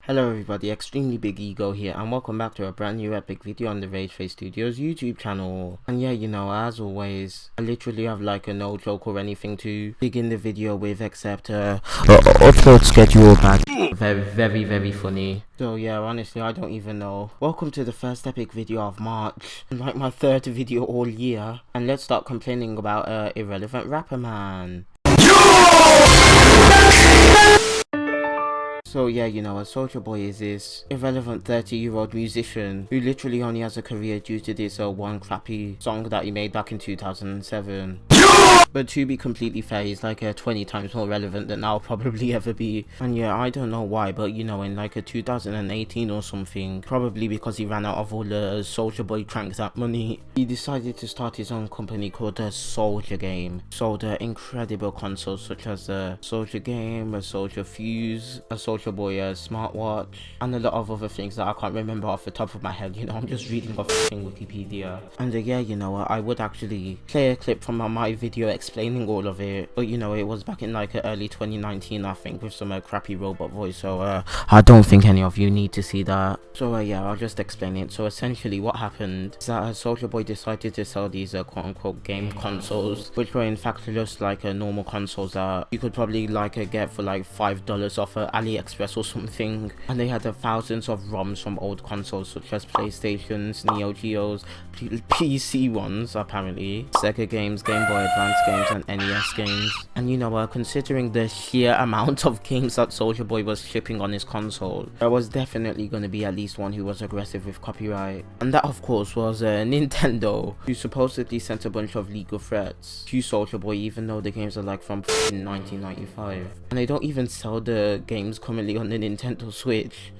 Hello everybody, Extremely Big Ego here and welcome back to a brand new epic video on the rageface Studios YouTube channel. And yeah, as always, I literally have like a no joke or anything to begin the video with except upload schedule bad. Very funny. So yeah, honestly I don't even know. Welcome to the first epic video of March, like my third video all year, and let's start complaining about irrelevant rapper man. So yeah, Soulja Boy is this irrelevant 30-year-old musician who literally only has a career due to this one crappy song that he made back in 2007. But to be completely fair, he's like 20 times more relevant than I'll probably ever be. And yeah, I don't know why, but in like 2018 or something, probably because he ran out of all the Soulja Boy cranks that money, he decided to start his own company called the Soulja Game. Sold incredible consoles such as the Soulja Game, a Soulja Fuse, a Soulja Boy smartwatch, and a lot of other things that I can't remember off the top of my head. I'm just reading off Wikipedia. And yeah, I would actually play a clip from my video explaining all of it, but it was back in like early 2019 I think, with some crappy robot voice, so I don't think any of you need to see that. So yeah, I'll just explain it. So essentially what happened is that Soulja Boy decided to sell these quote-unquote game consoles, which were in fact just like normal consoles that you could probably like get for like $5 off AliExpress or something. And they had thousands of ROMs from old consoles such as PlayStations, Neo Geos, PC ones apparently, Sega games, Game Boy Advance games and NES games. And considering the sheer amount of games that Soulja Boy was shipping on his console, there was definitely going to be at least one who was aggressive with copyright, and that of course was Nintendo, who supposedly sent a bunch of legal threats to Soulja Boy, even though the games are like from 1995, and they don't even sell the games currently on the Nintendo Switch.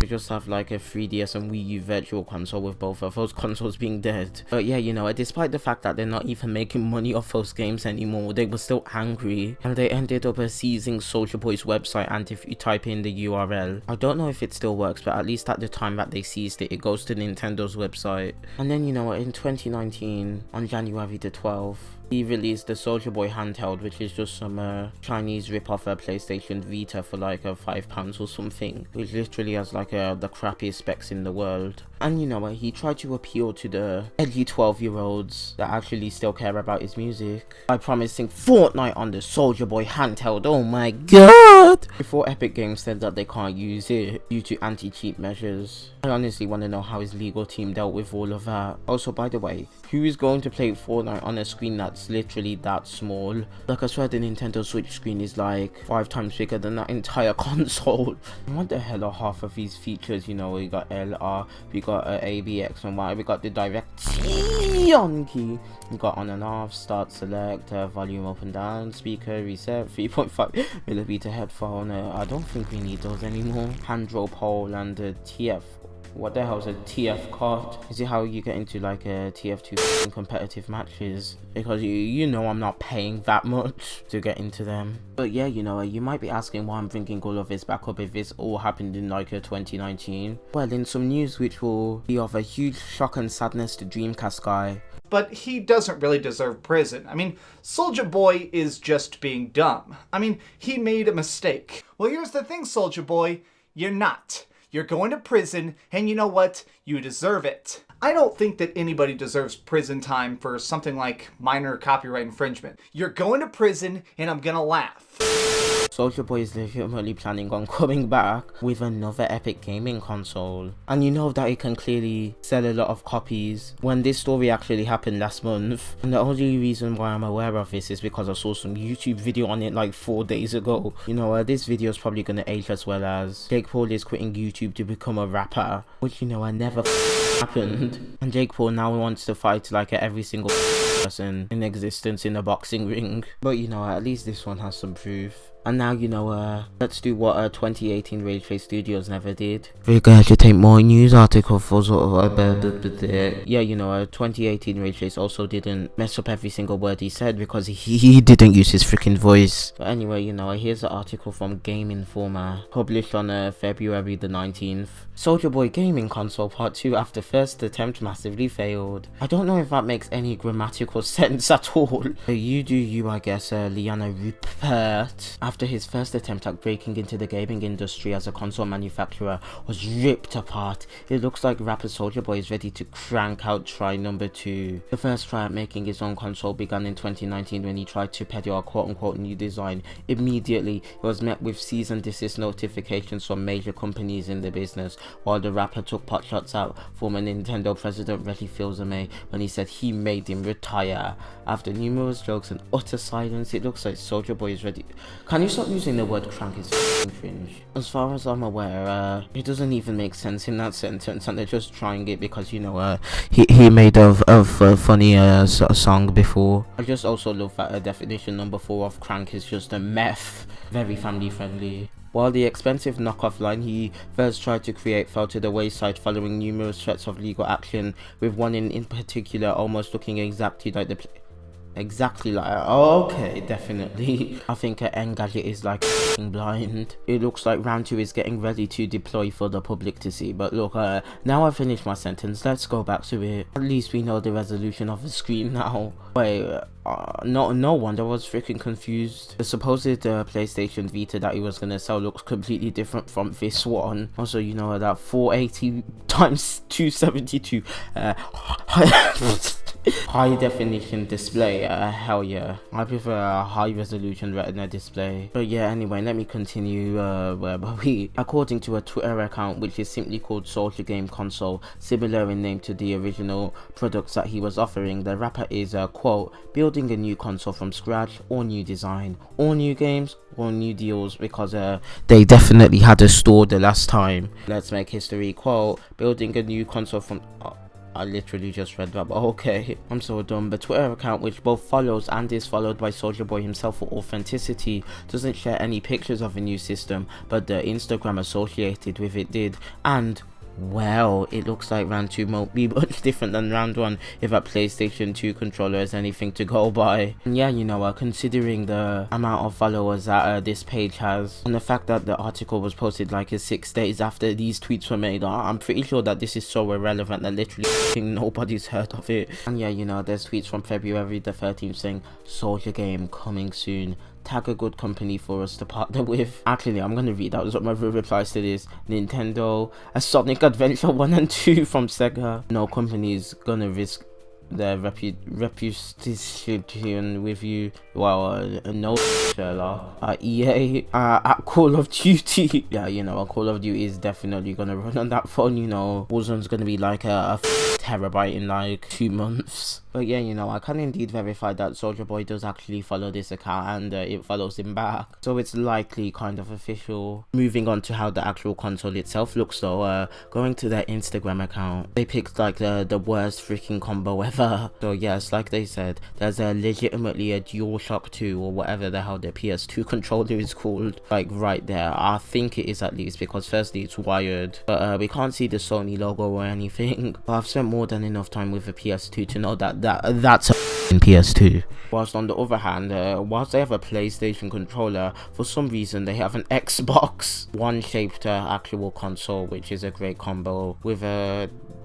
They just have like a 3DS and Wii U virtual console, with both of those consoles being dead. But yeah, despite the fact that they're not even making money off those games anymore, they were still angry, and they ended up seizing Soulja Boy's website. And if you type in the URL, I don't know if it still works, but at least at the time that they seized it, it goes to Nintendo's website. And then in 2019, on January the 12th, he released the Soulja Boy handheld, which is just some Chinese rip-off PlayStation Vita for like £5 or something, which literally has like the crappiest specs in the world. And he tried to appeal to the edgy 12-year-olds that actually still care about his music by promising Fortnite on the Soulja Boy handheld. Oh my god! Before Epic Games said that they can't use it due to anti-cheat measures. I honestly want to know how his legal team dealt with all of that. Also, by the way, who is going to play Fortnite on a screen that's literally that small? Like, I swear the Nintendo Switch screen is like 5 times bigger than that entire console. What the hell are half of these features? We got LR, we got ABX and Y, we got the direct on key, we got on and off, start, select, volume up and down, speaker, reset, 3.5mm headphone. I don't think we need those anymore. Hand roll pole and TF. What the hell is a TF card? Is it how you get into like a TF2 in competitive matches? Because I'm not paying that much to get into them. But yeah, you might be asking why I'm bringing all of this back up if this all happened in like 2019. Well, in some news which will be of a huge shock and sadness to Dreamcast guy. But he doesn't really deserve prison. I mean, Soulja Boy is just being dumb. I mean, he made a mistake. Well, here's the thing, Soulja Boy, you're not. You're going to prison, and you know what? You deserve it. I don't think that anybody deserves prison time for something like minor copyright infringement. You're going to prison, and I'm gonna laugh. Soulja Boy is legitimately planning on coming back with another epic gaming console, and that it can clearly sell a lot of copies when this story actually happened last month. And the only reason why I'm aware of this is because I saw some YouTube video on it like 4 days ago. This video is probably gonna age as well as Jake Paul is quitting YouTube to become a rapper, which I never happened. And Jake Paul now wants to fight like every single person in existence in a boxing ring. But at least this one has some proof. And now let's do what 2018 Rageface Studios never did. Regurgitate more news article for yeah, 2018 Rageface also didn't mess up every single word he said because he didn't use his freaking voice. But anyway, here's the article from Game Informer, published on February the 19th. Soulja Boy gaming console part 2 after first attempt massively failed. I don't know if that makes any grammatical sense at all. You do you, I guess, Liana Rupert. after his first attempt at breaking into the gaming industry as a console manufacturer was ripped apart, it looks like rapper Soulja Boy is ready to crank out try number 2. The first try at making his own console began in 2019 when he tried to peddle a quote-unquote new design. Immediately, he was met with cease and desist notifications from major companies in the business, while the rapper took potshots at former Nintendo president Reggie Fils-Aimé when he said he made him retire. After numerous jokes and utter silence, it looks like Soulja Boy is ready. Can you stop using the word crank? It's f***ing cringe. As far as I'm aware, it doesn't even make sense in that sentence, and they're just trying it because, you know, he made a funny song before. I just also love that definition number 4 of crank is just a meth. Very family friendly. While the expensive knockoff line he first tried to create fell to the wayside following numerous threats of legal action, with one in particular almost looking exactly like okay, definitely. I think Engadget is like blind. It looks like round 2 is getting ready to deploy for the public to see. But look, now I've finished my sentence, let's go back to it. At least we know the resolution of the screen now. Wait, no wonder I was freaking confused. The supposed PlayStation Vita that he was gonna sell looks completely different from this one. Also, you know, that 480 x 272 high definition display, hell yeah. I prefer a high resolution retina display. But yeah, anyway, let me continue. Where were we? According to a Twitter account which is simply called Soulja Game Console, similar in name to the original products that he was offering, the rapper is quote, building a new console from scratch, or new design, or new games, or new deals, because they definitely had a store the last time. Let's make history, quote, building a new console from I literally just read that, but okay, I'm so dumb. The Twitter account, which both follows and is followed by Soulja Boy himself for authenticity, doesn't share any pictures of a new system, but the Instagram associated with it did, and well, it looks like round 2 won't be much different than round 1 if a PlayStation 2 controller is anything to go by. And yeah, you know, considering the amount of followers that this page has, and the fact that the article was posted like 6 days after these tweets were made, I'm pretty sure that this is so irrelevant that literally nobody's heard of it. And yeah, you know, there's tweets from February the 13th saying, Soulja Game coming soon. Tag a good company for us to partner with. Actually, I'm gonna read out some of the replies to this. Nintendo, a Sonic Adventure 1 and 2 from Sega. No company is gonna risk their reputation with you. Well, no Sherlock. EA at Call of Duty. Yeah, you know, Call of Duty is definitely gonna run on that phone. You know, Warzone's gonna be like a terabyte in like 2 months. But yeah, you know, I can indeed verify that Soulja Boy does actually follow this account, and it follows him back, so it's likely kind of official. Moving on to how the actual console itself looks though, going to their Instagram account, they picked like the worst freaking combo ever. So yes, like they said, there's legitimately a DualShock 2 or whatever the hell the PS2 controller is called, like right there. I think it is, at least, because firstly it's wired, but we can't see the Sony logo or anything. But I've spent more than enough time with the PS2 to know that that's a PS2. Whilst on the other hand, whilst they have a PlayStation controller, for some reason they have an Xbox One shaped actual console, which is a great combo with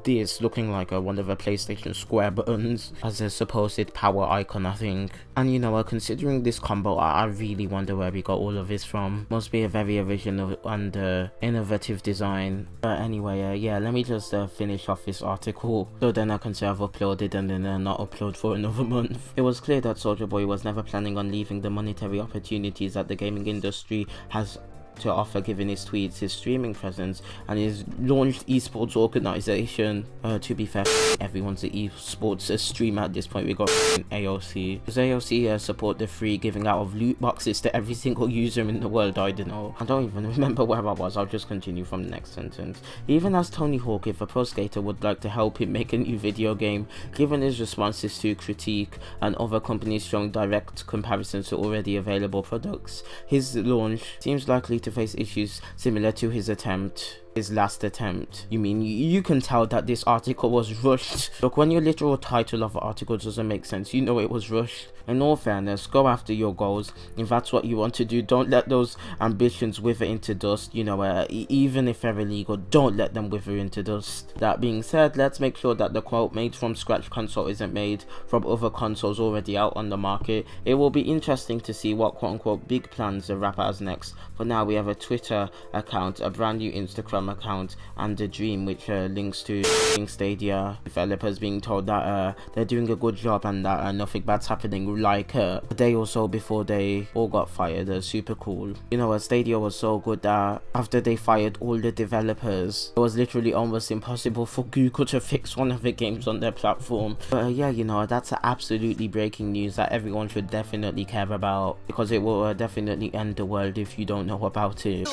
this looking like one of the PlayStation Square buttons as a supposed power icon, I think. And you know, considering this combo, I really wonder where we got all of this from. Must be a very original and innovative design. But anyway, yeah, let me just finish off this article, so then I can say I've uploaded and then not upload for another month. It was clear that Soulja Boy was never planning on leaving the monetary opportunities that the gaming industry has to offer, given his tweets, his streaming presence, and his launched esports organization. To be fair, everyone's an esports streamer at this point. We got AOC. Does AOC support the free giving out of loot boxes to every single user in the world? I don't know. I don't even remember where I was. I'll just continue from the next sentence. He even asked Tony Hawk if a pro skater would like to help him make a new video game, given his responses to critique and other companies showing direct comparisons to already available products. His launch seems likely to face issues similar to his attempt his last attempt. You mean you can tell that this article was rushed? Look, when your literal title of the article doesn't make sense, you know it was rushed. In all fairness, go after your goals. If that's what you want to do, don't let those ambitions wither into dust. You know, even if they're illegal, don't let them wither into dust. That being said, let's make sure that the quote made from scratch console isn't made from other consoles already out on the market. It will be interesting to see what quote unquote big plans the rapper has next. For now, we have a Twitter account, a brand new Instagram account, and a Dream, which links to Stadia developers being told that they're doing a good job and that nothing bad's happening, like a day or so before they all got fired. Super cool. You know, Stadia was so good that after they fired all the developers, it was literally almost impossible for Google to fix one of the games on their platform. But yeah, you know, that's absolutely breaking news that everyone should definitely care about, because it will definitely end the world if you don't know about it.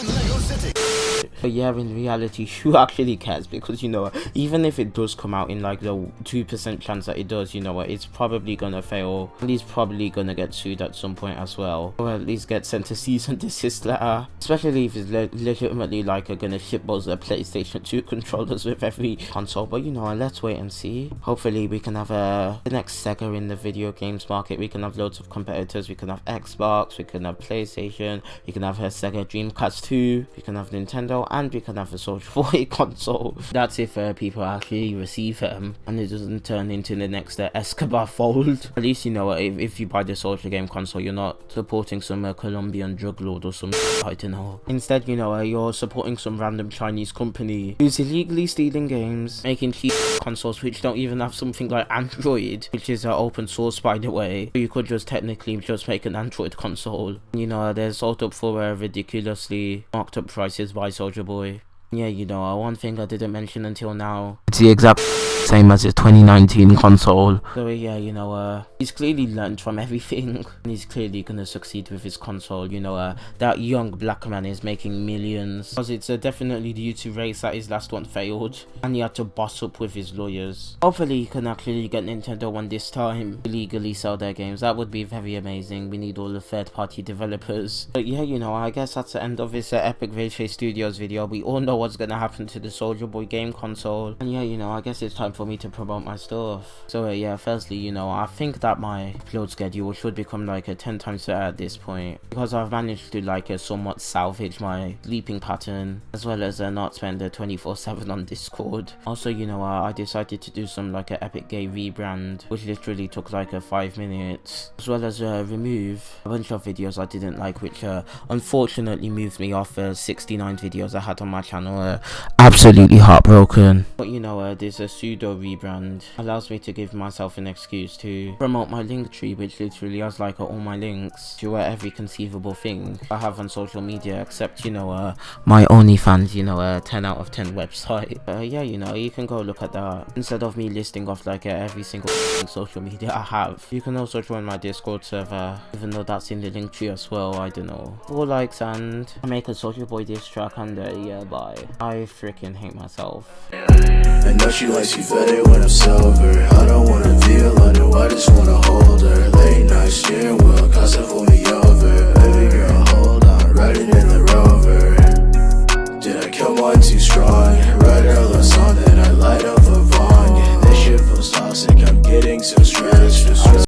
But yeah, in reality, who actually cares? Because, you know, even if it does come out in like the 2% chance that it does, you know what, it's probably gonna fail, and he's probably gonna get sued at some point as well, or at least get sent a cease and desist letter, especially if it's legitimately like gonna ship those PlayStation 2 controllers with every console. But you know, let's wait and see. Hopefully we can have the next Sega in the video games market. We can have loads of competitors. We can have Xbox, we can have PlayStation, we can have a Sega Dreamcast 2, we can have Nintendo, and we can have a Soulja Boy console. That's if people actually receive them and it doesn't turn into the next Escobar fold. At least, you know, if you buy the Soulja game console, you're not supporting some Colombian drug lord or some I don't know. Instead, you know, you're supporting some random Chinese company who's illegally stealing games, making cheap consoles which don't even have something like Android, which is open source, by the way. So you could just technically just make an Android console. You know, they're sold up for ridiculously marked up prices by Soulja Boy. Yeah, you know, one thing I didn't mention until now, it's the exact same as his 2019 console. So yeah, you know, he's clearly learned from everything, and he's clearly gonna succeed with his console. You know, that young black man is making millions, because it's definitely due to race that his last one failed, and he had to boss up with his lawyers. Hopefully he can actually get Nintendo One this time, illegally sell their games. That would be very amazing. We need all the third-party developers. But yeah, you know, I guess that's the end of this Epic Rageface Studios video. We all know what's gonna happen to the Soulja Boy game console, and yeah, you know, I guess it's time for me to promote my stuff. So yeah, firstly, you know, I think that my upload schedule should become like 10 times better at this point, because I've managed to like somewhat salvage my sleeping pattern, as well as not spend 24/7 on Discord. Also, you know, I decided to do some like Epic Gay rebrand, which literally took like 5 minutes, as well as remove a bunch of videos I didn't like, which unfortunately moved me off 69 videos I had on my channel. Absolutely heartbroken. But you know, there's a pseudo rebrand allows me to give myself an excuse to promote my link tree, which literally has like all my links to every conceivable thing I have on social media, except, you know, my OnlyFans, you know, 10 out of 10 website. Yeah, you know, you can go look at that instead of me listing off like every single social media I have. You can also join my Discord server, even though that's in the link tree as well. I don't know. 4 likes and I make a Soulja Boy diss track, and yeah, bye. I freaking hate myself. I know she likes you better when I'm sober. I don't